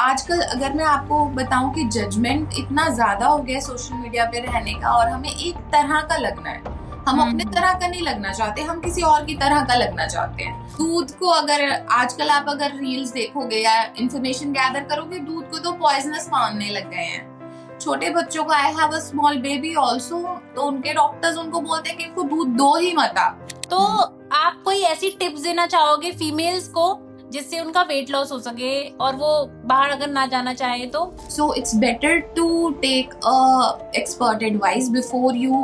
आजकल अगर मैं आपको बताऊं कि जजमेंट इतना ज्यादा हो गया है सोशल मीडिया पे रहने का, और हमें एक तरह का लगना है। हम अपने तरह का नहीं लगना चाहते, हम किसी और की तरह का लगना चाहते हैं। दूध को अगर आजकल आप अगर रील्स देखोगे या इंफॉर्मेशन गैदर करोगे, दूध को तो पॉइजनस मानने लग गए हैं। छोटे बच्चों को, I have a small baby also, तो उनके डॉक्टर्स उनको बोलते हैं कि इनको दूध दो ही मत आप। तो आप कोई ऐसी टिप्स देना चाहोगे फीमेल्स को जिससे उनका वेट लॉस हो सके और वो बाहर अगर ना जाना चाहे तो? So it's better to take expert advice before you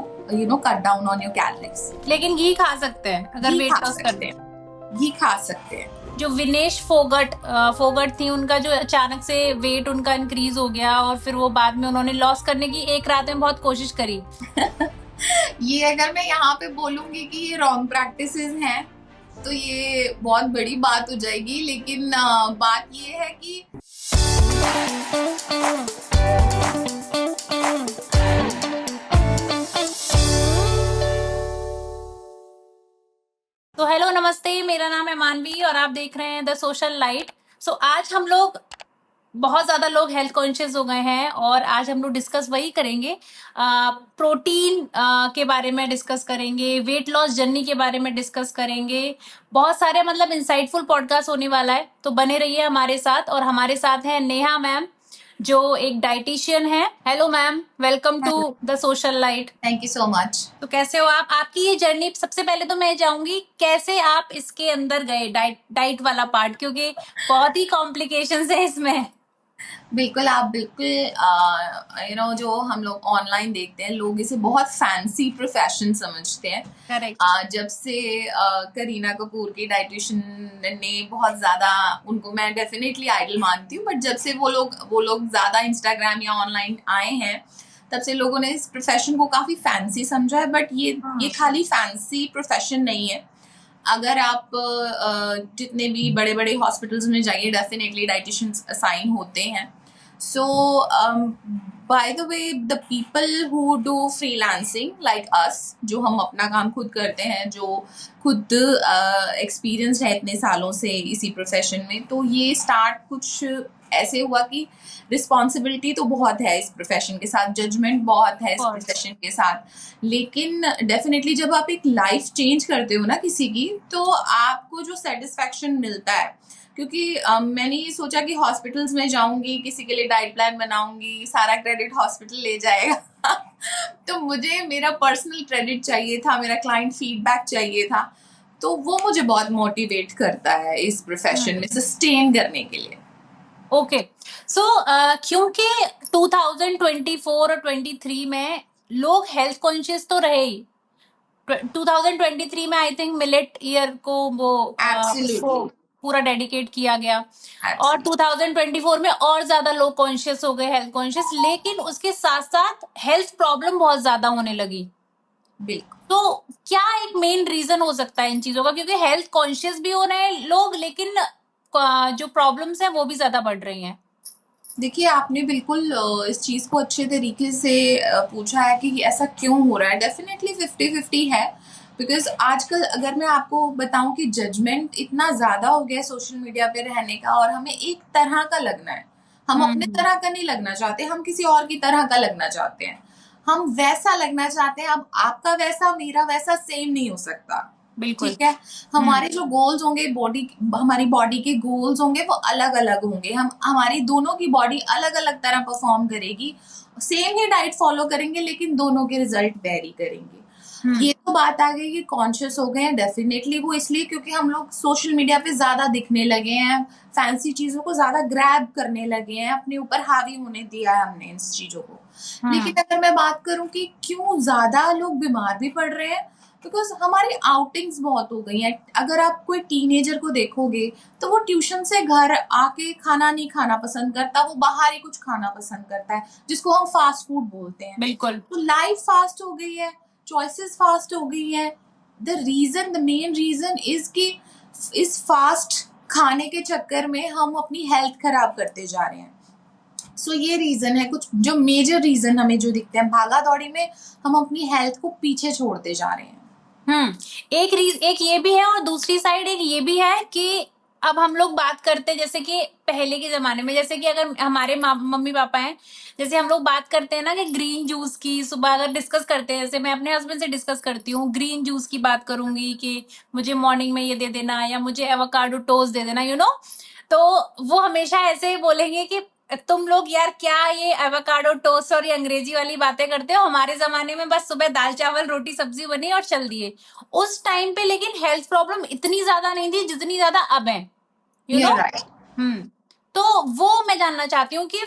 cut down on your calories. लेकिन घी खा सकते हैं अगर घी वेट खा लॉस सकते करते हैं। हैं, घी खा सकते हैं। जो विनेश फोगट थी, उनका जो अचानक से वेट उनका इंक्रीज हो गया और फिर वो बाद में उन्होंने लॉस करने की एक रात में बहुत कोशिश करी। ये अगर मैं यहाँ पे बोलूंगी कि ये रॉन्ग प्रैक्टिसेस हैं तो ये बहुत बड़ी बात हो जाएगी, लेकिन बात ये है कि तो हेलो नमस्ते, मेरा नाम है मानवी और आप देख रहे हैं द सोशल लाइट। सो आज हम लोग बहुत ज्यादा लोग हेल्थ कॉन्शियस हो गए हैं और आज हम लोग डिस्कस वही करेंगे। प्रोटीन के बारे में डिस्कस करेंगे, वेट लॉस जर्नी के बारे में डिस्कस करेंगे। बहुत सारे मतलब इंसाइटफुल पॉडकास्ट होने वाला है, तो बने रहिए हमारे साथ। और हमारे साथ है नेहा मैम जो एक डाइटिशियन है। Hello ma'am, welcome to the social light. Thank you so much. तो कैसे हो आप? आपकी ये जर्नी, सबसे पहले तो मैं चाहूंगी कैसे आप इसके अंदर गए, डाइट वाला पार्ट, क्योंकि बहुत ही कॉम्प्लिकेशंस है इसमें। बिल्कुल, आप बिल्कुल जो हम लोग ऑनलाइन देखते हैं, लोग इसे बहुत फैंसी प्रोफेशन समझते हैं। करेक्ट। जब से करीना कपूर की डाइटिशियन ने बहुत ज्यादा, उनको मैं डेफिनेटली आइडल मानती हूँ, बट जब से वो लोग ज्यादा इंस्टाग्राम या ऑनलाइन आए हैं, तब से लोगों ने इस प्रोफेशन को काफी फैंसी समझा है। बट ये खाली फैंसी प्रोफेशन नहीं है। अगर आप जितने भी बड़े बड़े हॉस्पिटल्स में जाइए, डेफिनेटली डाइटिशियंस असाइन होते हैं। So by the way, the people who do freelancing like us, जो हम अपना काम खुद करते हैं, जो खुद एक्सपीरियंस है इतने सालों से इसी प्रोफेशन में, तो ये स्टार्ट कुछ ऐसे हुआ कि रिस्पॉन्सिबिलिटी तो बहुत है इस प्रोफेशन के साथ, जजमेंट बहुत है इस प्रोफेशन के साथ, लेकिन डेफिनेटली जब आप एक लाइफ चेंज करते हो ना किसी की, तो आपको जो सेटिस्फैक्शन मिलता है, क्योंकि मैंने ये सोचा कि हॉस्पिटल्स में जाऊंगी, किसी के लिए डाइट प्लान बनाऊंगी, सारा क्रेडिट हॉस्पिटल ले जाएगा तो मुझे मेरा पर्सनल क्रेडिट चाहिए था, मेरा क्लाइंट फीडबैक चाहिए था। तो वो मुझे बहुत मोटिवेट करता है इस प्रोफेशन में सस्टेन करने के लिए। ओके, सो क्योंकि 2024 और 23 में लोग हेल्थ कॉन्शियस तो रहे ही। 2023 में आई थिंक मिलेट ईयर को वो उसको पूरा डेडिकेट किया गया। और 2024 में और ज्यादा लोग कॉन्शियस हो गए, हेल्थ कॉन्शियस, लेकिन उसके साथ साथ हेल्थ प्रॉब्लम बहुत ज्यादा होने लगी। बिल्कुल। तो क्या एक मेन रीजन हो सकता है इन चीजों का? क्योंकि हेल्थ कॉन्शियस भी हो रहे हैं लोग, लेकिन जो प्रॉब्लम्स है वो भी ज्यादा बढ़ रही हैं। देखिए, आपने बिल्कुल इस चीज को अच्छे तरीके से पूछा है कि ऐसा क्यों हो रहा है। डेफिनेटली 50-50 है, बिकॉज आजकल अगर मैं आपको बताऊं कि जजमेंट इतना ज्यादा हो गया है सोशल मीडिया पे रहने का, और हमें एक तरह का लगना है। हम अपने तरह का नहीं लगना चाहते, हम किसी और की तरह का लगना चाहते हैं। हम वैसा लगना चाहते हैं। अब आपका वैसा, मेरा वैसा सेम नहीं हो सकता। बिल्कुल। ठीक है। हमारे जो गोल्स होंगे, हमारी बॉडी के गोल्स होंगे, वो अलग अलग होंगे। हमारी दोनों की बॉडी अलग अलग तरह परफॉर्म करेगी। सेम ही डाइट फॉलो करेंगे, लेकिन दोनों के रिजल्ट वेरी करेंगे। ये तो बात आ गई कि कॉन्शियस हो गए हैं। डेफिनेटली वो इसलिए क्योंकि हम लोग सोशल मीडिया पे ज्यादा दिखने लगे हैं, फैंसी चीजों को ज्यादा ग्रैब करने लगे हैं, अपने ऊपर हावी होने दिया है हमने इन चीजों को। लेकिन अगर मैं बात करूं कि क्यों ज्यादा लोग बीमार भी पड़ रहे हैं, बिकॉज हमारी आउटिंग्स बहुत हो गई हैं। अगर आप कोई टीनेजर को देखोगे, तो वो ट्यूशन से घर आके खाना नहीं खाना पसंद करता, वो बाहर ही कुछ खाना पसंद करता है, जिसको हम फास्ट फूड बोलते हैं। बिल्कुल। तो लाइफ फास्ट हो गई है, चॉइसेस फास्ट हो गई है। द मेन रीजन इज कि इस फास्ट खाने के चक्कर में हम अपनी हेल्थ खराब करते जा रहे हैं। सो ये रीजन है, कुछ जो मेजर रीजन हमें जो दिखते हैं। भागा दौड़ी में हम अपनी हेल्थ को पीछे छोड़ते जा रहे हैं। एक ये भी है और दूसरी साइड एक ये भी है कि अब हम लोग बात करते हैं जैसे कि पहले के जमाने में, जैसे कि अगर हमारे मम्मी पापा हैं, जैसे हम लोग बात करते हैं ना कि ग्रीन जूस की सुबह अगर डिस्कस करते हैं, जैसे मैं अपने हस्बैंड से डिस्कस करती हूँ, ग्रीन जूस की बात करूंगी कि मुझे मॉर्निंग में ये दे देना या मुझे एवोकाडो टोस्ट दे देना, तो वो हमेशा ऐसे ही बोलेंगे कि तुम लोग यार क्या ये एवोकाडो टोस्ट और ये अंग्रेजी वाली बातें करते हो, हमारे जमाने में बस सुबह दाल चावल रोटी सब्जी बनी और चल दिए। उस टाइम पे लेकिन हेल्थ प्रॉब्लम इतनी ज्यादा नहीं थी जितनी ज्यादा अब है, यू नो। राइट। हम्म। तो वो मैं जानना चाहती हूँ कि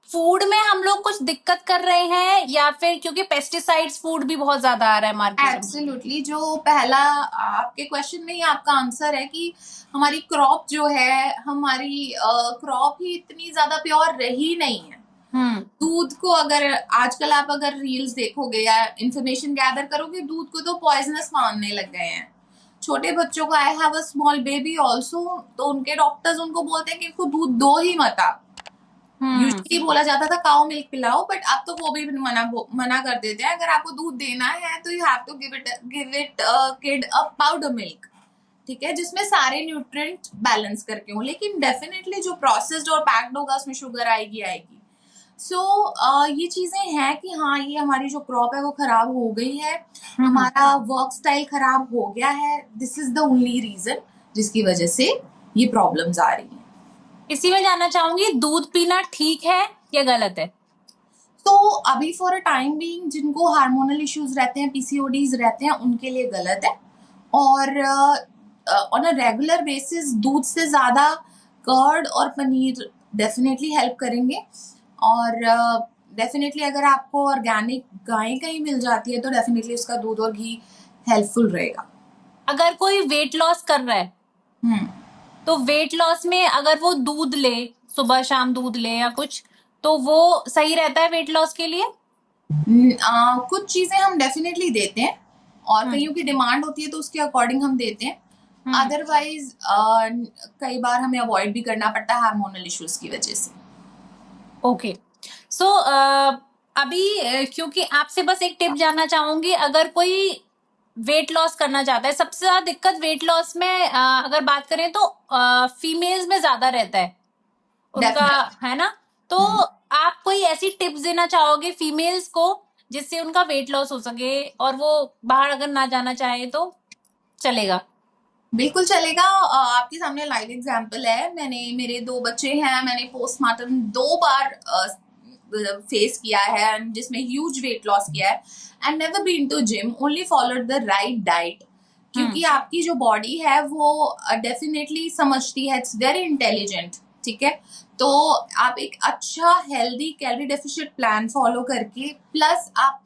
फूड में हम लोग कुछ दिक्कत कर रहे हैं या फिर क्योंकि पेस्टिसाइड्स फूड भी बहुत ज्यादा आ रहा है मार्केट में। एब्सोल्युटली, जो पहला आपके क्वेश्चन में ही आपका आंसर है कि हमारी क्रॉप जो है, हमारी क्रॉप ही इतनी ज्यादा प्योर रही नहीं है। दूध को अगर आजकल आप अगर रील्स देखोगे या इंफॉर्मेशन गैदर करोगे, दूध को तो पॉइजनस मानने लग गए हैं। छोटे बच्चों को, I have a small baby also, तो उनके डॉक्टर्स उनको बोलते हैं कि इनको दूध दो ही मत आप। यूजुअली बोला जाता था काउ मिल्क पिलाओ, बट अब तो वो भी मना कर देते हैं। अगर आपको दूध देना है तो you have to give it kid a powder milk, ठीक है, जिसमें सारे न्यूट्रिएंट बैलेंस करके हो। लेकिन डेफिनेटली जो प्रोसेस्ड और पैक्ड होगा उसमें शुगर आएगी। सो ये चीजें हैं कि हाँ, ये हमारी जो क्रॉप है वो खराब हो गई है, हमारा वर्क स्टाइल खराब हो गया है। This is the only reason जिसकी वजह से ये प्रॉब्लम्स आ रही हैं। इसी में जानना चाहूंगी, दूध पीना ठीक है या गलत है? तो अभी फॉर अ टाइम बीइंग जिनको हार्मोनल इश्यूज रहते हैं, पीसीओडीज रहते हैं, उनके लिए गलत है। और ऑन अ रेगुलर बेसिस दूध से ज्यादा कर्ड और पनीर डेफिनेटली हेल्प करेंगे। और डेफिनेटली अगर आपको ऑर्गेनिक गाय कहीं मिल जाती है तो डेफिनेटली उसका दूध और घी हेल्पफुल रहेगा। अगर कोई वेट लॉस कर रहा है, तो वेट लॉस में अगर वो दूध ले, सुबह शाम दूध ले या कुछ, तो वो सही रहता है वेट लॉस के लिए? कुछ चीजें हम डेफिनेटली देते हैं और कईयों की डिमांड होती है तो उसके अकॉर्डिंग हम देते हैं। अदरवाइज कई बार हमें अवॉइड भी करना पड़ता है हार्मोनल इश्यूज की वजह से। ओके। सो अभी क्योंकि आपसे बस एक टिप जानना चाहूंगी, अगर कोई वेट लॉस करना चाहता है, सबसे ज्यादा दिक्कत वेट लॉस में अगर बात करें तो फीमेल्स में ज्यादा रहता है उनका, है ना? तो आप कोई ऐसी टिप्स देना चाहोगे फीमेल्स को जिससे उनका वेट लॉस हो सके और वो बाहर अगर ना जाना चाहे तो चलेगा? बिल्कुल चलेगा। आपके सामने लाइव एग्जांपल है। मेरे 2 बच्चे हैं, मैंने पोस्टमार्टम 2 बार फेस किया है जिसमें ह्यूज वेट लॉस किया है and never been to gym, only followed the right diet. क्योंकि आपकी जो बॉडी है वो डेफिनेटली समझती है, इट्स वेरी इंटेलिजेंट, ठीक है। तो आप एक अच्छा healthy calorie deficient plan follow करके प्लस आप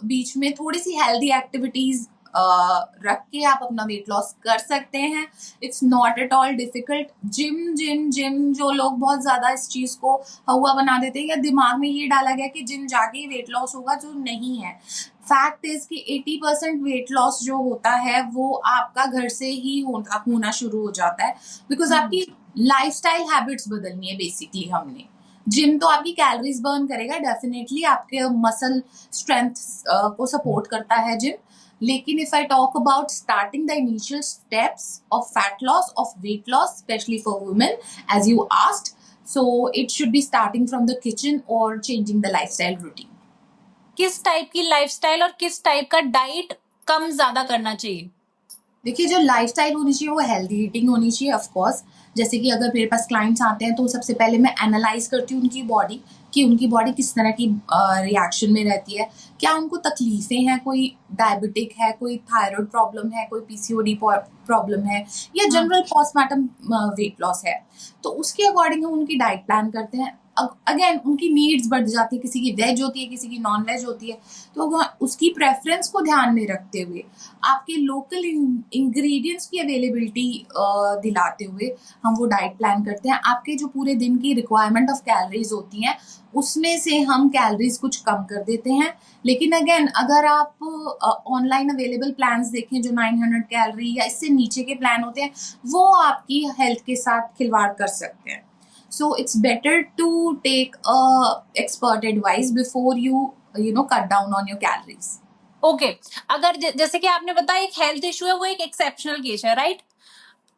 बीच में थोड़ी सी हेल्दी एक्टिविटीज रख के आप अपना वेट लॉस कर सकते हैं। It's not at all difficult. Gym जो लोग बहुत ज्यादा इस चीज को हवा बना देते हैं या दिमाग में ये डाला गया कि जिम जाके वेट लॉस होगा, जो नहीं है। फैक्ट इज कि 80% वेट लॉस जो होता है वो आपका घर से ही होना शुरू हो जाता है, बिकॉज आपकी लाइफस्टाइल हैबिट्स बदलनी है बेसिकली हमने। जिम तो आपकी कैलोरीज बर्न करेगा, डेफिनेटली आपके मसल स्ट्रेंथ को सपोर्ट करता है जिम। लेकिन if I talk about starting the initial steps of fat loss, of weight loss, especially for women, as you asked, so it should be starting from the kitchen or changing the lifestyle routine. किस type की lifestyle और किस type का diet कम ज्यादा करना चाहिए? देखिए, जो लाइफस्टाइल होनी चाहिए वो हेल्दी ईटिंग होनी चाहिए ऑफ कोर्स। जैसे कि अगर मेरे पास क्लाइंट्स आते हैं तो सबसे पहले मैं एनालाइज करती हूँ उनकी बॉडी, कि उनकी बॉडी किस तरह की रिएक्शन में रहती है, क्या उनको तकलीफें हैं, कोई डायबिटिक है, कोई थायराइड प्रॉब्लम है, कोई पीसीओडी प्रॉब्लम है, या जनरल पोस्टमार्टम वेट लॉस है। तो उसके अकॉर्डिंग हम उनकी डाइट प्लान करते हैं। अगेन उनकी नीड्स बढ़ जाती है, किसी की वेज होती है, किसी की नॉन वेज होती है, तो उसकी प्रेफरेंस को ध्यान में रखते हुए आपके लोकल इंग्रेडिएंट्स की अवेलेबिलिटी दिलाते हुए हम वो डाइट प्लान करते हैं। आपके जो पूरे दिन की रिक्वायरमेंट ऑफ कैलोरीज होती हैं उसमें से हम कैलोरीज कुछ कम कर देते हैं। लेकिन अगेन अगर आप ऑनलाइन अवेलेबल प्लान्स देखें जो 900 कैलोरी या इससे नीचे के प्लान होते हैं, वो आपकी हेल्थ के साथ खिलवाड़ कर सकते हैं। So it's better to take expert advice before you cut down on your calories. Okay. अगर जैसे कि आपने बताया एक हेल्थ इशू है, वो एक एक्सेप्शनल केस है, राइट?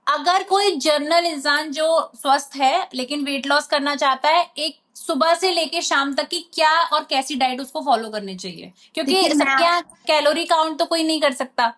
अगर कोई जनरल इंसान जो स्वस्थ है लेकिन वेट लॉस करना चाहता है, एक सुबह से लेके शाम तक की क्या और कैसी डाइट उसको फॉलो करनी चाहिए? क्योंकि देखिए मैं सबके यहाँ कैलोरी काउंट तो कोई नहीं कर सकता।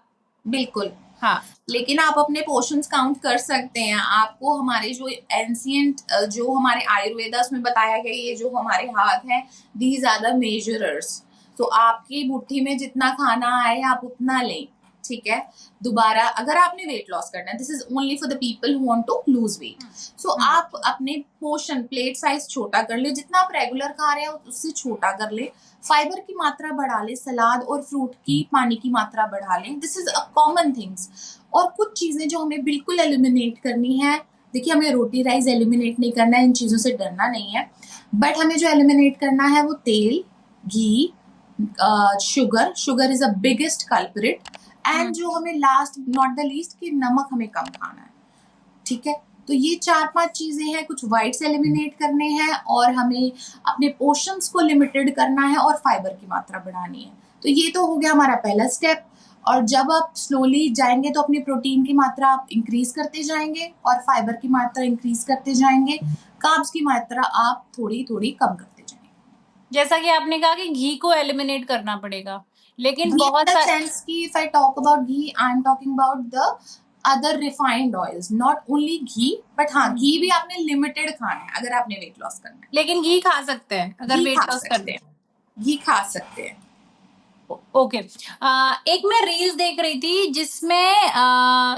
बिल्कुल, हाँ। लेकिन आप अपने पोर्शंस काउंट कर सकते हैं। आपको हमारे जो एंशिएंट जो हमारे आयुर्वेदा उसमें बताया गया, ये जो हमारे हाथ हैं, दीज आर द मेजरर्स। तो आपकी मुट्ठी में जितना खाना आए आप उतना लें, ठीक है। दोबारा अगर आपने वेट लॉस करना है, this is only for the people who want to lose weight. So आप अपने पोर्शन प्लेट साइज छोटा कर ले, जितना आप रेगुलर खा रहे हो उससे छोटा कर ले। फाइबर की मात्रा बढ़ा ले, सलाद और फ्रूट की पानी की मात्रा बढ़ा लें। This is a common things. और कुछ चीजें जो हमें बिल्कुल एलिमिनेट करनी है, देखिए हमें रोटी राइस एलिमिनेट नहीं करना है, इन चीजों से डरना नहीं है, बट हमें जो एलिमिनेट करना है वो तेल, घी, sugar is a biggest culprit. And जो हमें लास्ट नॉट द लीस्ट कि नमक हमें कम खाना है, ठीक है। तो ये 4-5 चीजें हैं, कुछ वाइट्स एलिमिनेट करने हैं और हमें अपने पोर्शंस को लिमिटेड करना है और फाइबर की मात्रा बढ़ानी है। तो ये तो हो गया हमारा पहला स्टेप। और जब आप स्लोली जाएंगे तो अपनी प्रोटीन की मात्रा आप इंक्रीज करते जाएंगे और फाइबर की मात्रा इंक्रीज करते जाएंगे, कार्ब्स की मात्रा आप थोड़ी थोड़ी कम करते जाएंगे। जैसा कि आपने कहा कि घी को एलिमिनेट करना पड़ेगा, लेकिन घी इन बहुत द सारे सेंस कि if I talk about ghee, I am talking about the other refined oils, not only ghee, but हाँ घी भी आपने लिमिटेड खाना है अगर आपने वेट लॉस करना है। लेकिन घी खा सकते हैं अगर घी वेट खा लॉस सकते करना हैं, है। घी खा सकते हैं। ओके। एक मैं रील्स देख रही थी जिसमें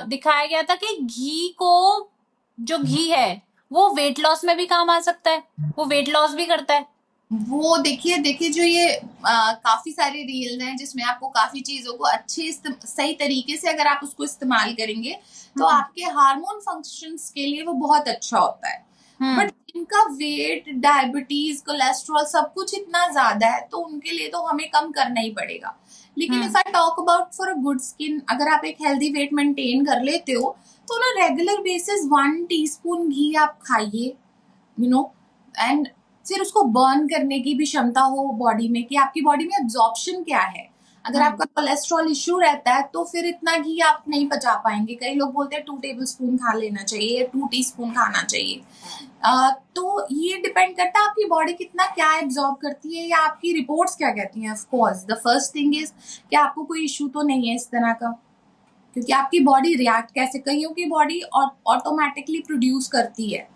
दिखाया गया था कि घी को, जो घी है वो वेट लॉस में भी काम आ सकता है, वो वेट लॉस भी करता है। वो देखिए देखिए जो ये काफी सारे रील्स हैं जिसमें आपको काफी चीजों को अच्छे सही तरीके से अगर आप उसको इस्तेमाल करेंगे तो आपके हार्मोन फंक्शंस के लिए वो बहुत अच्छा होता है। बट इनका वेट, डायबिटीज, कोलेस्ट्रॉल सब कुछ इतना ज्यादा है तो उनके लिए तो हमें कम करना ही पड़ेगा। लेकिन if I talk about for a good skin, अगर आप एक हेल्दी वेट मेंटेन कर लेते हो तो ना रेगुलर बेसिस 1 टीस्पून घी आप खाइए, यू नो। एंड फिर उसको बर्न करने की भी क्षमता हो बॉडी में, कि आपकी बॉडी में एब्जॉर्प्शन क्या है। अगर आपका कोलेस्ट्रॉल इश्यू रहता है तो फिर इतना घी आप नहीं पचा पाएंगे। कई लोग बोलते हैं 2 टेबल स्पून खा लेना चाहिए या 2 टीस्पून खाना चाहिए। तो ये डिपेंड करता है आपकी बॉडी कितना क्या एब्जॉर्ब करती है या आपकी रिपोर्ट्स क्या कहती हैं। Of course the first thing is कि आपको कोई इशू तो नहीं है इस तरह का, क्योंकि आपकी बॉडी रिएक्ट कैसे, कईयों की बॉडी ऑटोमेटिकली प्रोड्यूस करती है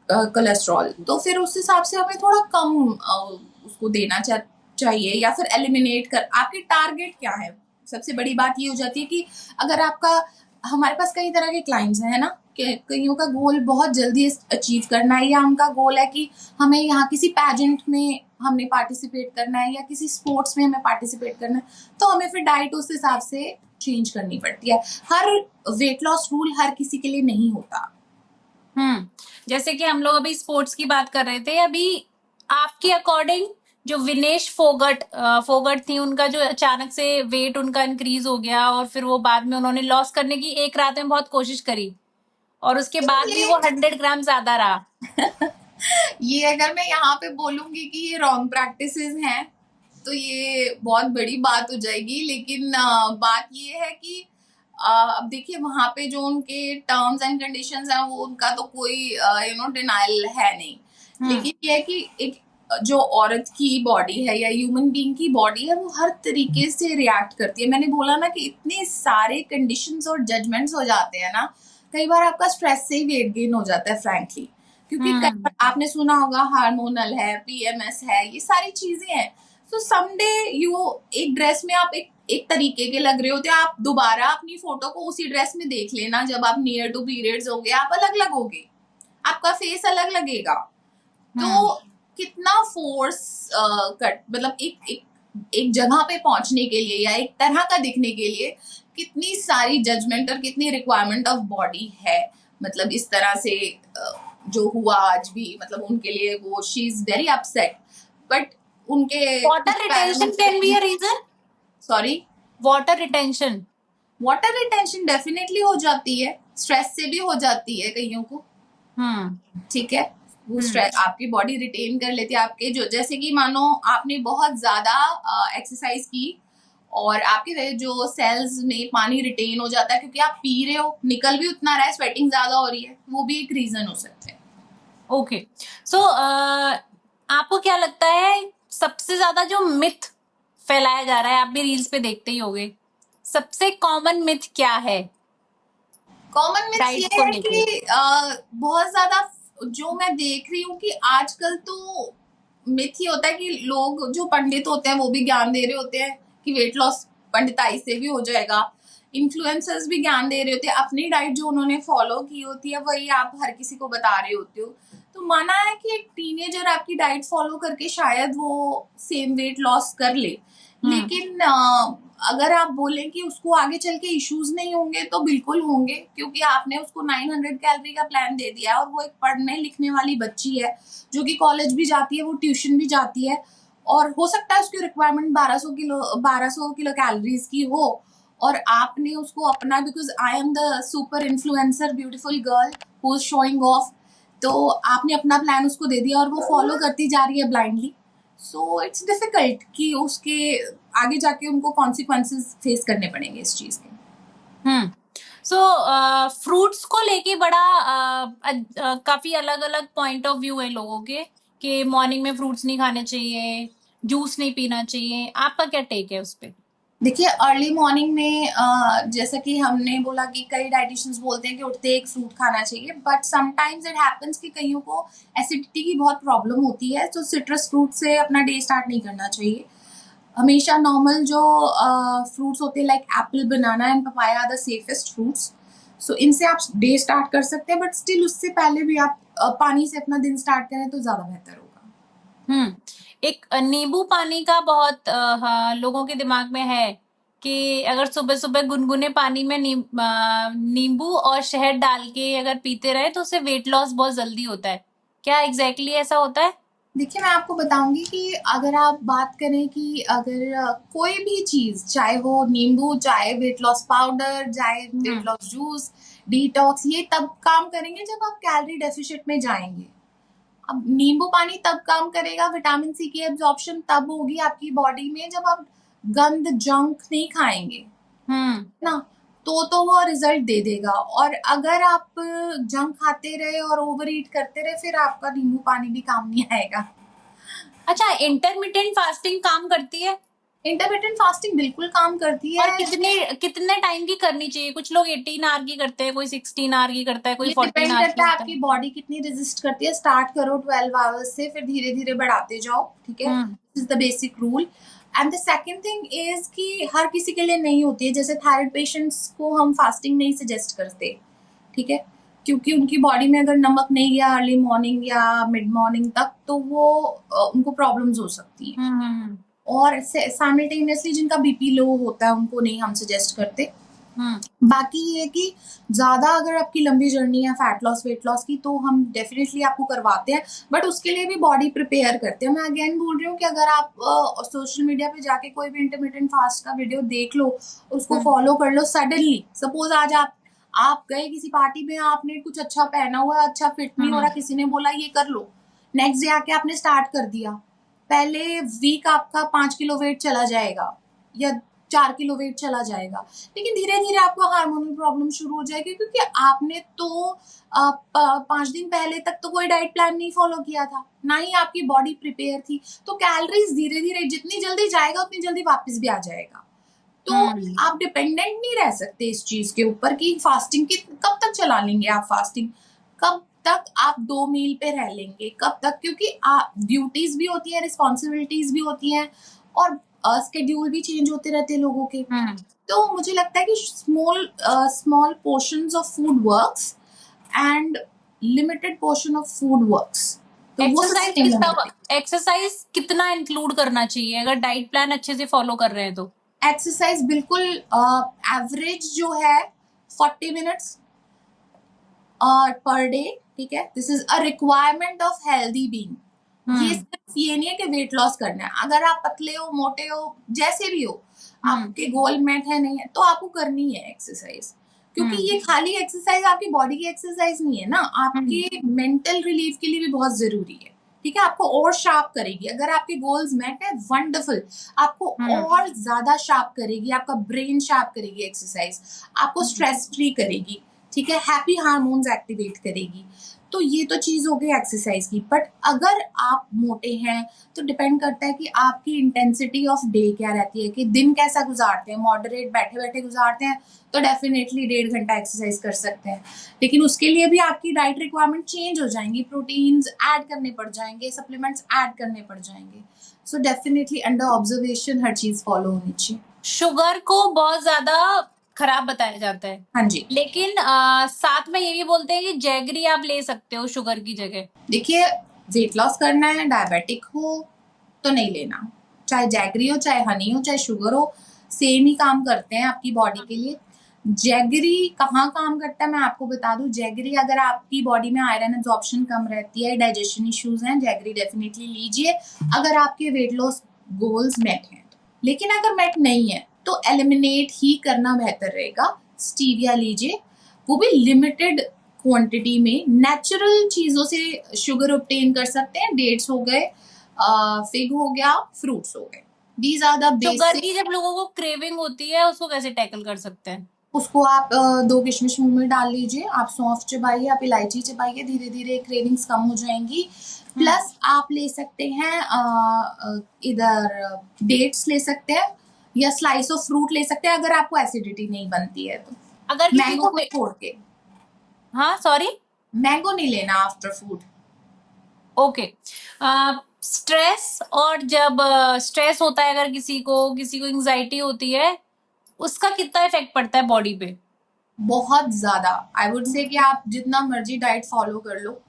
कोलेस्ट्रॉल, तो फिर उस हिसाब से हमें थोड़ा कम उसको देना चाहिए या फिर एलिमिनेट कर। आपकी टारगेट क्या है, सबसे बड़ी बात ये हो जाती है कि अगर आपका, हमारे पास कई तरह के क्लाइंट्स हैं ना, कि कईयों का गोल बहुत जल्दी अचीव करना है या उनका गोल है कि हमें यहाँ किसी पैजेंट में हमने पार्टिसिपेट करना है या किसी स्पोर्ट्स में हमें पार्टिसिपेट करना है, तो हमें फिर डाइट उस हिसाब से चेंज करनी पड़ती है। हर वेट लॉस रूल हर किसी के लिए नहीं होता। जैसे कि हम लोग अभी स्पोर्ट्स की बात कर रहे थे, अभी आपके अकॉर्डिंग जो विनेश फोगट थी, उनका जो अचानक से वेट उनका इंक्रीज हो गया और फिर वो बाद में उन्होंने लॉस करने की एक रात में बहुत कोशिश करी और उसके बाद भी वो 100 ग्राम ज्यादा रहा। ये अगर मैं यहाँ पे बोलूंगी कि ये रॉन्ग प्रैक्टिसेस हैं तो ये बहुत बड़ी बात हो जाएगी। लेकिन बात ये है कि अब देखिए वहां पे जो उनके टर्म्स एंड कंडीशंस हैं वो उनका तो कोई डिनाइल है नहीं। लेकिन ये है कि एक जो औरत की बॉडी है या ह्यूमन बीइंग की बॉडी है वो हर तरीके से रिएक्ट करती है। मैंने बोला ना कि इतने सारे कंडीशंस और जजमेंट्स हो जाते हैं ना, कई बार आपका स्ट्रेस से ही वेट गेन हो जाता है फ्रैंकली, क्योंकि आपने सुना होगा हार्मोनल है, पीएमएस है, ये सारी चीजें हैं। तो समडे यू एक ड्रेस में आप एक तरीके के लग रहे होते हैं, आप दोबारा अपनी फोटो को उसी ड्रेस में देख लेना, जब आप नियर टू पीरियड्स होगे आप अलग लगोगे, आपका फेस अलग लगेगा। तो कितना फोर्स मतलब एक जगह पे पहुंचने के लिए या एक तरह का दिखने के लिए कितनी सारी जजमेंट और कितनी रिक्वायरमेंट ऑफ बॉडी है। मतलब इस तरह से जो हुआ आज भी, मतलब उनके लिए वो she is very upset, but उनके water retention can be a reason. Sorry, water retention, water retention definitely हो जाती है, स्ट्रेस से भी हो जाती है कईयों को। ठीक है, वो स्ट्रेस आपकी बॉडी रिटेन कर लेती है आपके, जो जैसे कि मानो आपने बहुत ज्यादा एक्सरसाइज की और आपके जो सेल्स में पानी रिटेन हो जाता है क्योंकि आप पी रहे हो, निकल भी उतना रहा है, स्वेटिंग ज्यादा हो रही है, वो भी एक रीजन हो सकता है। ओके, सो आपको क्या लगता है सबसे ज्यादा जो मिथ फैलाया जा रहा है, आप भी रील्स पे देखते ही होगे, सबसे कॉमन मिथ क्या है कॉमन मिथ डाइट ये को है लेके? कि बहुत ज्यादा जो मैं देख रही हूँ कि आजकल तो मिथ ही होता है कि लोग जो पंडित होते हैं वो भी ज्ञान दे रहे होते हैं कि वेट लॉस पंडिताई से भी हो जाएगा, इन्फ्लुएंसर्स भी ज्ञान दे रहे होते हैं, अपनी डाइट जो उन्होंने फॉलो की होती है वही आप हर किसी को बता रहे होते हो। तो माना है कि एक टीनेजर आपकी डाइट फॉलो करके शायद वो सेम वेट लॉस कर ले, लेकिन अगर आप बोलें कि उसको आगे चल के इश्यूज नहीं होंगे तो बिल्कुल होंगे, क्योंकि आपने उसको 900 कैलोरी का प्लान दे दिया है और वो एक पढ़ने लिखने वाली बच्ची है जो कि कॉलेज भी जाती है, वो ट्यूशन भी जाती है, और हो सकता है उसकी रिक्वायरमेंट 1200 किलो कैलोरीज की हो, और आपने उसको अपना, because I am the super influencer beautiful girl who is showing off, तो आपने अपना प्लान उसको दे दिया और वो फॉलो करती जा रही है ब्लाइंडली। सो इट्स डिफिकल्ट कि उसके आगे जाके उनको कॉन्सिक्वेंसेस फेस करने पड़ेंगे इस चीज के। सो फ्रूट्स को लेके बड़ा काफी अलग अलग पॉइंट ऑफ व्यू है लोगों के कि मॉर्निंग में फ्रूट्स नहीं खाने चाहिए, जूस नहीं पीना चाहिए, आपका क्या टेक है उस पे? देखिए अर्ली मॉर्निंग में जैसा कि हमने बोला कि कई डाइटिशियंस बोलते हैं कि उठते एक फ्रूट खाना चाहिए, बट समटाइम्स इट हैपेंस कि कईयों को एसिडिटी की बहुत प्रॉब्लम होती है, तो सिट्रस फ्रूट से अपना डे स्टार्ट नहीं करना चाहिए। हमेशा नॉर्मल जो फ्रूट्स होते हैं like apple, banana and papaya are the safest fruits, so इनसे आप डे स्टार्ट कर सकते हैं, बट स्टिल उससे पहले भी आप पानी से अपना दिन स्टार्ट करें तो ज्यादा बेहतर होगा। एक नींबू पानी का बहुत हाँ, लोगों के दिमाग में है कि अगर सुबह सुबह गुनगुने पानी में नींबू और शहद डाल के अगर पीते रहे तो उससे वेट लॉस बहुत जल्दी होता है। क्या एग्जैक्टली ऐसा होता है? देखिए मैं आपको बताऊंगी कि अगर आप बात करें कि अगर कोई भी चीज, चाहे वो नींबू, चाहे वेट लॉस पाउडर, चाहे वेट लॉस जूस, डिटॉक्स, ये तब काम करेंगे जब आप कैलोरी डेफिशिएट में जाएंगे। अब नींबू पानी तब काम करेगा, विटामिन सी की एब्जॉर्प्शन तब होगी आपकी बॉडी में जब आप गंद जंक नहीं खाएंगे ना, तो वो रिजल्ट दे देगा। और अगर आप जंक खाते रहे और ओवर ईट करते रहे, फिर आपका नींबू पानी भी काम नहीं आएगा। अच्छा, इंटरमिटेंट फास्टिंग काम करती है? इंटरमिटेंट फास्टिंग बिल्कुल काम करती और है। कितने कितने टाइम की करनी चाहिए? कुछ लोग 18 आवर की करते हैं, कोई 16 आवर की करता है, कोई ये 14 डिपेंड आवर की करता है करता आपकी है। बॉडी कितनी रेजिस्ट करती है। स्टार्ट करो 12 आवर्स से, फिर धीरे धीरे बढ़ाते जाओ, ठीक है, this is the basic rule. And the second thing is कि हर किसी के लिए नहीं होती है, जैसे थायराइड पेशेंट्स को हम फास्टिंग नहीं सजेस्ट करते, ठीक है, क्योंकि उनकी बॉडी में अगर नमक नहीं गया अर्ली मॉर्निंग या मिड मॉर्निंग तक तो वो उनको प्रॉब्लम्स हो सकती हैं। और साइमल्टेनियसली जिनका बीपी लो होता है उनको नहीं हम सजेस्ट करते। बाकी ये कि ज्यादा अगर आपकी लंबी जर्नी है फैट लॉस वेट लॉस की तो हम डेफिनेटली आपको करवाते हैं, बट उसके लिए भी बॉडी प्रिपेयर करते हैं। मैं अगेन बोल रही हूँ कि अगर आप सोशल मीडिया पे जाके कोई भी इंटरमीडिएट फास्ट का वीडियो देख लो, उसको फॉलो कर लो, सडनली सपोज आज आप गए किसी पार्टी में, आपने कुछ अच्छा पहना हुआ, अच्छा फिट नहीं हो रहा, किसी ने बोला ये कर लो, नेक्स्ट डे आके आपने स्टार्ट कर दिया, पहले वीक आपका 5 किलो वेट चला जाएगा या 4 किलो वेट चला जाएगा, लेकिन धीरे धीरे आपको हार्मोनल प्रॉब्लम शुरू हो जाएगी, क्योंकि आपने तो 5 दिन पहले तक तो कोई डाइट प्लान नहीं फॉलो किया था, ना ही आपकी बॉडी प्रिपेयर थी, तो कैलोरीज धीरे धीरे जितनी जल्दी जाएगा उतनी जल्दी वापस भी आ जाएगा। तो आप डिपेंडेंट नहीं रह सकते इस चीज के ऊपर कि फास्टिंग की कब तक चला लेंगे आप, फास्टिंग कब तक आप 2 मील पे रह लेंगे, कब तक, क्योंकि ड्यूटीज भी होती है, रिस्पॉन्सिबिलिटीज भी होती हैं, और स्केड्यूल भी चेंज होते रहते हैं लोगों के। तो मुझे लगता है कि small portions of food works and limited portion of food works. तो एक्सरसाइज कितना इंक्लूड करना चाहिए अगर डाइट प्लान अच्छे से फॉलो कर रहे हैं तो? एक्सरसाइज बिल्कुल एवरेज जो है 40 मिनट्स पर डे, ठीक है, this is a requirement of healthy being. ये सिर्फ ये नहीं है कि वेट लॉस करना है, अगर आप पतले हो, मोटे हो, जैसे भी हो, आपके गोल मेट है नहीं है तो आपको करनी है एक्सरसाइज, क्योंकि ये खाली एक्सरसाइज आपकी बॉडी की एक्सरसाइज नहीं है ना, आपके मेंटल रिलीफ के लिए भी बहुत जरूरी है, ठीक है, आपको और शार्प करेगी। अगर आपके गोल्स मेट है, वंडरफुल, आपको और ज्यादा शार्प करेगी, आपका ब्रेन शार्प करेगी एक्सरसाइज, आपको स्ट्रेस फ्री करेगी, ठीक है, हैप्पी हार्मोन्स एक्टिवेट करेगी। तो ये तो चीज हो गई एक्सरसाइज की। बट अगर आप मोटे हैं तो डिपेंड करता है कि आपकी इंटेंसिटी ऑफ डे क्या रहती है, कि दिन कैसा गुजारते हैं। मॉडरेट बैठे बैठे गुजारते हैं तो डेफिनेटली 1.5 घंटा एक्सरसाइज कर सकते हैं, लेकिन उसके लिए भी आपकी डाइट रिक्वायरमेंट चेंज हो जाएंगी, प्रोटीन्स ऐड करने पड़ जाएंगे, सप्लीमेंट्स ऐड करने पड़ जाएंगे। सो डेफिनेटली अंडर ऑब्जर्वेशन हर चीज फॉलो होनी चाहिए। शुगर को बहुत ज्यादा खराब बताया जाता है, हाँ जी, लेकिन साथ में ये भी बोलते हैं कि जैगरी आप ले सकते हो शुगर की जगह। देखिए, वेट लॉस करना है, डायबिटिक हो तो नहीं लेना, चाहे जैगरी हो, चाहे हनी हो, चाहे शुगर हो, सेम ही काम करते हैं आपकी बॉडी के लिए। जैगरी कहाँ काम करता है मैं आपको बता दूं। जैगरी, अगर आपकी बॉडी में आयरन एब्जॉर्प्शन कम रहती है, डाइजेशन इश्यूज हैं, जैगरी डेफिनेटली लीजिए अगर आपके वेट लॉस गोल्स मेट हैं। लेकिन अगर मेट नहीं है तो एलिमिनेट ही करना बेहतर रहेगा। स्टीविया लीजिए, वो भी लिमिटेड क्वांटिटी में, नेचुरल चीजों से शुगर ऑब्टेन कर सकते हैं। डेट्स हो गए, फिग हो गया, फ्रूट्स हो गए, these are the sugar basic. की जब लोगों को क्रेविंग होती है उसको कैसे टैकल कर सकते हैं? उसको आप 2 किशमिश मुंह में डाल लीजिए, आप सौंफ चबाइए, आप इलायची चबाइए, धीरे धीरे क्रेविंग्स कम हो जाएंगी। प्लस आप ले सकते हैं इधर डेट्स ले सकते हैं, या स्लाइस ऑफ फ्रूट ले सकते हैं अगर आपको एसिडिटी नहीं बनती है तो। अगर किसी मैंगो को को छोड़ के, हाँ सॉरी, मैंगो नहीं लेना आफ्टर फूड। ओके। स्ट्रेस, और जब स्ट्रेस होता है, अगर किसी को एंजाइटी होती है, उसका कितना इफेक्ट पड़ता है बॉडी पे? बहुत ज्यादा। आई वुड से कि आप जितना मर्जी डाइट फॉलो कर लो,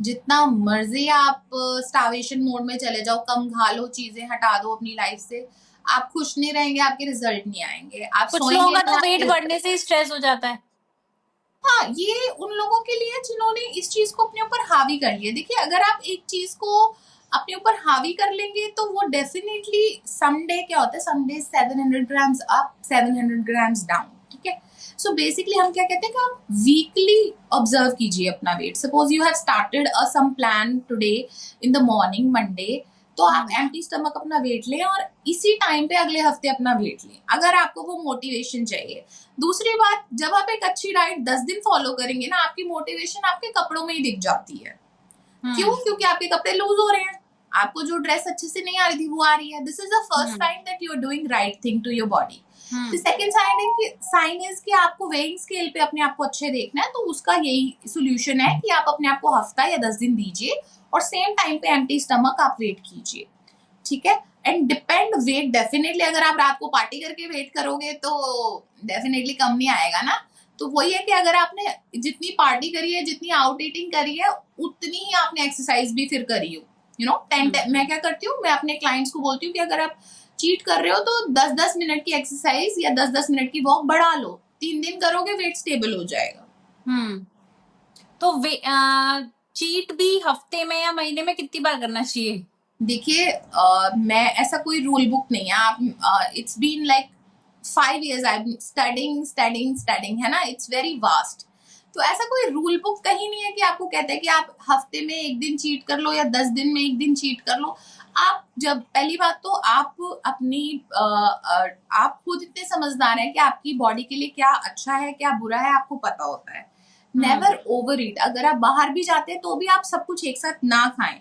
जितना मर्जी आप स्टार्वेशन मोड में चले जाओ, कम खा लो, चीजें हटा दो अपनी लाइफ से, आप खुश नहीं रहेंगे, आपके रिजल्ट नहीं आएंगे, आप कुछ लोगों सोएंगे का नहीं, तो वेट आपके। बढ़ने से ही स्ट्रेस हो जाता है। हाँ, ये उन लोगों के लिए जिन्होंने इस चीज को अपने ऊपर हावी कर लिया। देखिए, अगर आप एक चीज को अपने ऊपर हावी कर लेंगे तो वो डेफिनेटली समडे क्या होता है, someday 700 grams up, 700 grams down, ठीक है। सो बेसिकली हम क्या कहते हैं कि आप वीकली ऑब्जर्व कीजिए अपना weight. Suppose you have started a some plan today in the morning, Monday, तो आप एम्प्टी स्टमक अपना वेट लें और इसी टाइम पे अगले हफ्ते अपना वेट लें, अगर आपको वो मोटिवेशन चाहिए। दूसरी बात, जब आप एक अच्छी डाइट 10 दिन फॉलो करेंगे ना, आपकी मोटिवेशन आपके कपड़ों में ही दिख जाती है। क्यों? क्योंकि आपके कपड़े लूज हो रहे हैं, आपको जो ड्रेस अच्छे से नहीं आ रही थी वो आ रही है। This is the first sign that you are doing right thing to your body. The second sign is कि आपको वेइंग स्केल पे अपने आप को अच्छे देखना है, तो उसका यही सोल्यूशन है कि आप अपने आप को हफ्ता या 10 दिन दीजिए और सेम टाइम पे एम्प्टी स्टमक आप वेट कीजिए, ठीक है। एंड डिपेंड वेट, डेफिनेटली अगर आप रात को पार्टी करके वेट करोगे तो डेफिनेटली कम नहीं आएगा ना। तो वही है कि अगर आपने जितनी पार्टी करी है, जितनी आउट ईटिंग करी है, उतनी ही आपने एक्सरसाइज भी फिर करी हो, यू नो। 10 मैं क्या करती हूँ, मैं अपने क्लाइंट्स को बोलती हूँ कि अगर आप चीट कर रहे हो तो 10-10 मिनट की एक्सरसाइज या 10-10 मिनट की वॉक बढ़ा लो, 3 दिन करोगे वेट स्टेबल हो जाएगा। तो चीट भी हफ्ते में या महीने में कितनी बार करना चाहिए? देखिए, मैं ऐसा कोई रूल बुक नहीं है। आप it's been like 5 years I am studying है ना, इट्स वेरी वास्ट। तो ऐसा कोई रूल बुक कहीं नहीं है कि आपको कहता है कि आप हफ्ते में 1 दिन चीट कर लो या 10 दिन में 1 दिन चीट कर लो। आप जब, पहली बात तो आप अपनी आप खुद इतने समझदार हैं कि आपकी बॉडी के लिए क्या अच्छा है क्या बुरा है आपको पता होता है। नेवर ओवर ईट। अगर आप बाहर भी जाते हैं तो भी आप सब कुछ एक साथ ना खाएं,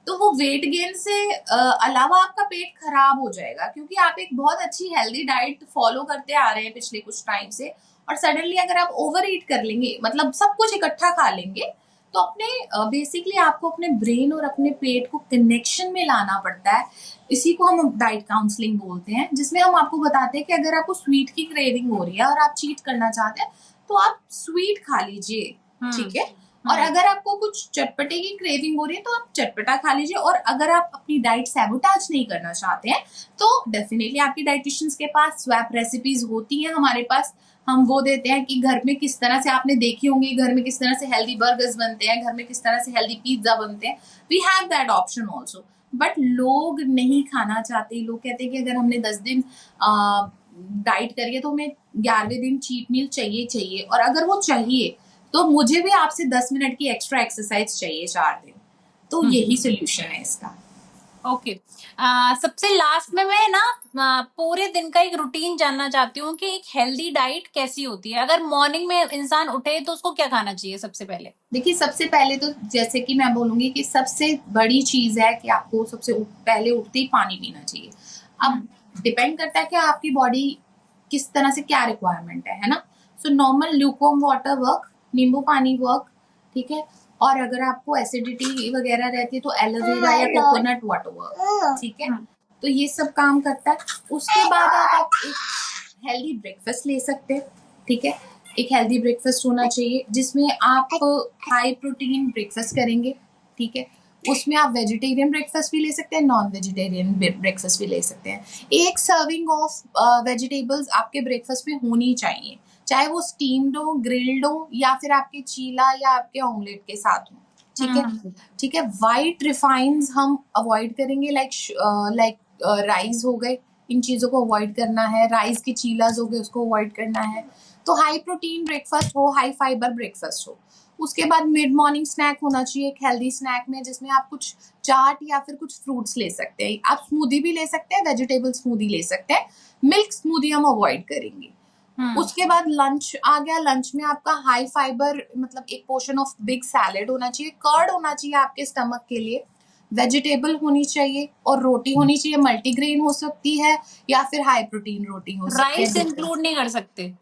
तो वो वेट गेन से अलावा आपका पेट खराब हो जाएगा, क्योंकि आप एक बहुत अच्छी हेल्दी डाइट फॉलो करते आ रहे हैं पिछले कुछ टाइम से, और सडनली अगर आप ओवर ईट कर लेंगे, मतलब सब कुछ इकट्ठा खा लेंगे, तो अपने बेसिकली आपको अपने ब्रेन और अपने पेट को कनेक्शन में लाना पड़ता है। इसी को हम डाइट काउंसलिंग बोलते हैं, जिसमें हम आपको बताते हैं कि अगर आपको स्वीट की क्रेविंग हो रही है और आप चीट करना चाहते हैं तो आप स्वीट खा लीजिए, ठीक है। और अगर आपको कुछ चटपटे की क्रेविंग हो रही है तो आप चटपटा खा लीजिए। और अगर आप अपनी डाइट सैबोटाज नहीं करना चाहते हैं तो डेफिनेटली आपकी डाइटिशियंस के पास स्वैप रेसिपीज होती हैं, हमारे पास हम वो देते हैं कि घर में किस तरह से, आपने देखी होंगी घर में किस तरह से हेल्दी बर्गर्स बनते हैं, घर में किस तरह से हेल्दी पिज्जा बनते हैं। We have that option also. But लोग नहीं खाना चाहते, लोग कहते हैं कि अगर हमने 10 दिन डाइट करी है तो हमें 11वें दिन चीट मील चाहिए। और अगर वो चाहिए तो मुझे भी आपसे 10 मिनट की एक्स्ट्रा एक्सरसाइज चाहिए 4 दिन। तो यही सोल्यूशन है इसका। ओके। सबसे लास्ट में मैं ना पूरे दिन का एक रूटीन जानना चाहती हूँ कि एक हेल्दी डाइट कैसी होती है। अगर मॉर्निंग में इंसान उठे तो उसको क्या खाना चाहिए सबसे पहले? देखिए, सबसे पहले तो जैसे कि मैं बोलूंगी कि सबसे बड़ी चीज है कि आपको सबसे पहले उठते ही पानी पीना चाहिए। अब डिपेंड करता है कि आपकी बॉडी किस तरह से क्या रिक्वायरमेंट है ना। So normal lukewarm water work, नींबू पानी वर्क, ठीक है। और अगर आपको एसिडिटी वगैरह रहती है तो एलोवेरा या कोकोनट वाटर वर्क, ठीक है। तो ये सब काम करता है। उसके बाद आप एक हेल्दी ब्रेकफास्ट ले सकते हैं, ठीक है। एक हेल्दी ब्रेकफास्ट होना चाहिए जिसमें आप हाई प्रोटीन ब्रेकफास्ट करेंगे, ठीक है। उसमें आप वेजिटेरियन ब्रेकफास्ट भी ले सकते हैं, नॉन वेजिटेरियन ब्रेकफास्ट भी ले सकते हैं। एक सर्विंग ऑफ वेजिटेबल्स आपके ब्रेकफास्ट में होनी चाहिए, चाहे वो स्टीम्ड हो, ग्रिल्ड हो, या फिर आपके चीला या आपके ऑमलेट के साथ हो, ठीक है। ठीक है। वाइट रिफाइंस हम अवॉइड करेंगे, लाइक राइस हो गए, इन चीजों को अवॉइड करना है। राइस के चीलाज हो गए, उसको अवॉइड करना है। तो हाई प्रोटीन ब्रेकफास्ट हो, हाई फाइबर ब्रेकफास्ट हो। उसके बाद मिड मॉर्निंग स्नैक होना चाहिए, एक हेल्दी स्नैक में, जिसमें आप कुछ चाट या फिर कुछ फ्रूट्स ले सकते हैं। आप स्मूदी भी ले सकते हैं, वेजिटेबल स्मूदी ले सकते हैं। मिल्क स्मूदी हम अवॉइड करेंगे। उसके बाद लंच आ गया। लंच में आपका हाई फाइबर, मतलब एक पोर्शन ऑफ बिग सैलेड होना चाहिए, कर्ड होना चाहिए आपके स्टमक के लिए, वेजिटेबल होनी चाहिए, और रोटी होनी चाहिए। मल्टीग्रेन हो सकती है या फिर हाई प्रोटीन रोटी हो सकती है। राइस इंक्लूड नहीं कर सकते?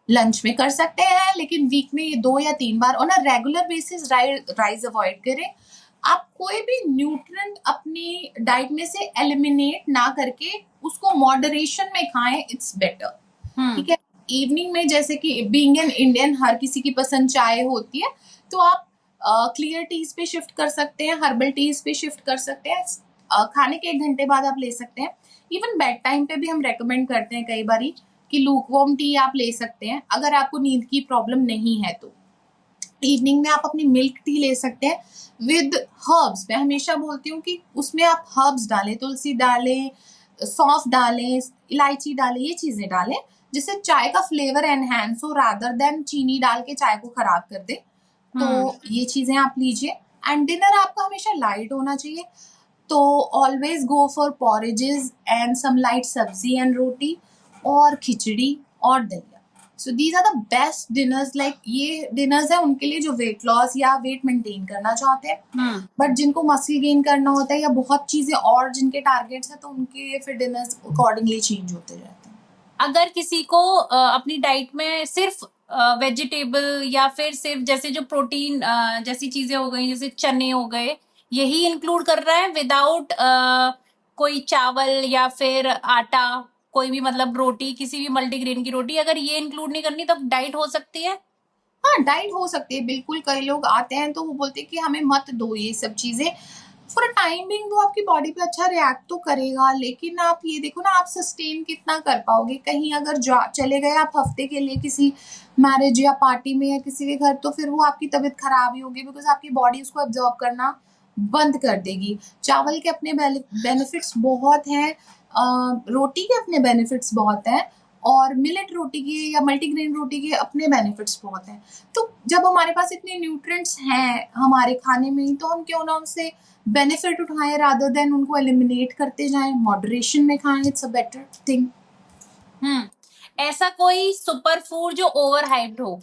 लंच में कर सकते हैं, लेकिन वीक में ये 2 या 3 बार on a regular basis rice avoid करें। आप कोई भी न्यूट्रिएंट अपनी डाइट में से एलिमिनेट ना करके उसको मॉडरेशन में खाएं, इट्स बेटर, ठीक है। इवनिंग में, जैसे कि बीइंग एन इंडियन, हर किसी की पसंद चाय होती है, तो आप क्लियर टीज पे शिफ्ट कर सकते हैं, हर्बल टीज पे शिफ्ट कर सकते हैं। खाने के 1 घंटे बाद आप ले सकते हैं। इवन बेड टाइम पे भी हम रेकमेंड करते हैं कई बारी कि लूकवार्म टी आप ले सकते हैं अगर आपको नींद की प्रॉब्लम नहीं है तो। इवनिंग में आप अपनी मिल्क टी ले सकते हैं विद हर्ब्स। मैं हमेशा बोलती हूँ कि उसमें आप हर्ब्स डालें, तुलसी डालें, सौंफ डालें, इलायची डालें, ये चीजें डालें जिससे चाय का फ्लेवर एनहेंस हो, रादर देन चीनी डाल के चाय को खराब कर दे। तो ये चीजें आप लीजिए। एंड डिनर आपका हमेशा लाइट होना चाहिए, तो always go for porridges and some light sabzi and roti, और खिचड़ी और daliya. So these are the best dinners. Like ये डिनर्स है उनके लिए जो वेट लॉस या वेट मेंटेन करना चाहते हैं, बट जिनको मसल गेन करना होता है या बहुत चीजें और जिनके टारगेट्स हैं, तो उनके फिर डिनर्स अकॉर्डिंगली चेंज होते रहते हैं। अगर किसी को अपनी डाइट में सिर्फ वेजिटेबल या फिर सिर्फ जैसे जो प्रोटीन जैसी चीजें हो गई, जैसे चने हो गए, यही इंक्लूड कर रहा है विदाउट कोई चावल या फिर आटा, कोई भी मतलब रोटी, किसी भी मल्टीग्रेन की रोटी, अगर ये इंक्लूड नहीं करनी तो डाइट हो सकती है? हाँ, डाइट हो सकती है बिल्कुल। कई लोग आते हैं तो वो बोलते हैं कि हमें मत दो ये सब चीजें। फॉर अ टाइम बिंग वो आपकी बॉडी पे अच्छा रिएक्ट तो करेगा, लेकिन आप ये देखो ना, आप सस्टेन कितना कर पाओगे। कहीं अगर चले गए आप हफ्ते के लिए किसी मैरिज या पार्टी में या किसी के घर, तो फिर वो आपकी तबीयत खराब ही होगी, बिकॉज आपकी बॉडी उसको एब्जॉर्ब करना बंद कर देगी। चावल के अपने बेनिफिट्स बहुत हैं, रोटी के अपने बेनिफिट्स बहुत हैं, और मिलेट रोटी के या मल्टीग्रेन रोटी के अपने बेनिफिट्स बहुत हैं। तो जब हमारे पास इतने न्यूट्रिएंट्स हैं हमारे खाने में ही, तो हम क्यों ना उनसे बेनिफिट उठाएं रादर देन उनको एलिमिनेट करते जाएं। मॉडरेशन में खाएं, इट्स अ बेटर थिंग। ऐसा कोई सुपर फूड जो ओवर हाइप्ड हो?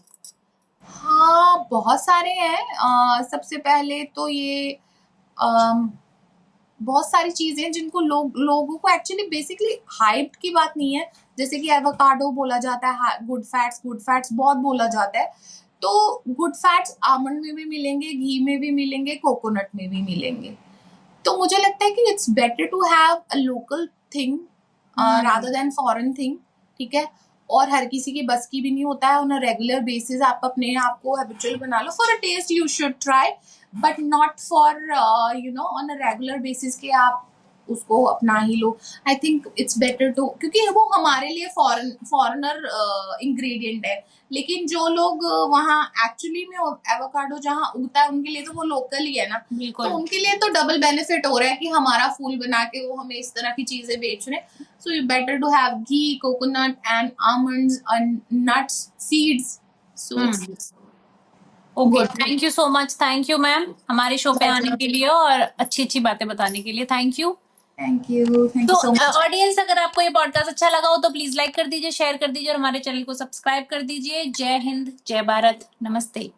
हाँ, बहुत सारे हैं। सबसे पहले तो ये बहुत सारी चीजें जिनको लोगों को एक्चुअली बेसिकली हाइप की बात नहीं है। जैसे कि एवोकाडो बोला जाता है, गुड फैट्स बहुत बोला जाता है। तो गुड फैट्स आमंड में भी मिलेंगे, घी में भी मिलेंगे, कोकोनट में भी मिलेंगे। तो मुझे लगता है कि it's better to have a local thing rather than foreign thing, ठीक है। और हर किसी के बस की भी नहीं होता है ऑन अ रेगुलर बेसिस आप अपने आप को हैबिचुअल बना लो। For a taste you should try, but not for on a regular basis के आप उसको अपना ही लो। I think it's better to, क्योंकि वो हमारे लिए फॉरेनर इंग्रेडिएंट है, लेकिन जो लोग वहाँ एक्चुअली में एवोकाडो जहाँ उगता है उनके लिए तो वो लोकल ही है ना। तो उनके लिए तो डबल बेनिफिट हो रहा है कि हमारा फूल बना के वो हमें इस तरह की चीजें बेच रहे हैं। So you better to have ghee, coconut and almonds and nuts, seeds. So okay, Good. Thank you so much, thank you ma'am हमारे शो पे आने के लिए और अच्छी अच्छी बातें बताने के लिए, thank you. Thank you. Thank तो you so much. ऑडियंस, अगर आपको ये पॉडकास्ट अच्छा लगा हो तो प्लीज लाइक कर दीजिए, शेयर कर दीजिए और हमारे चैनल को सब्सक्राइब कर दीजिए। जय हिंद, जय भारत, नमस्ते।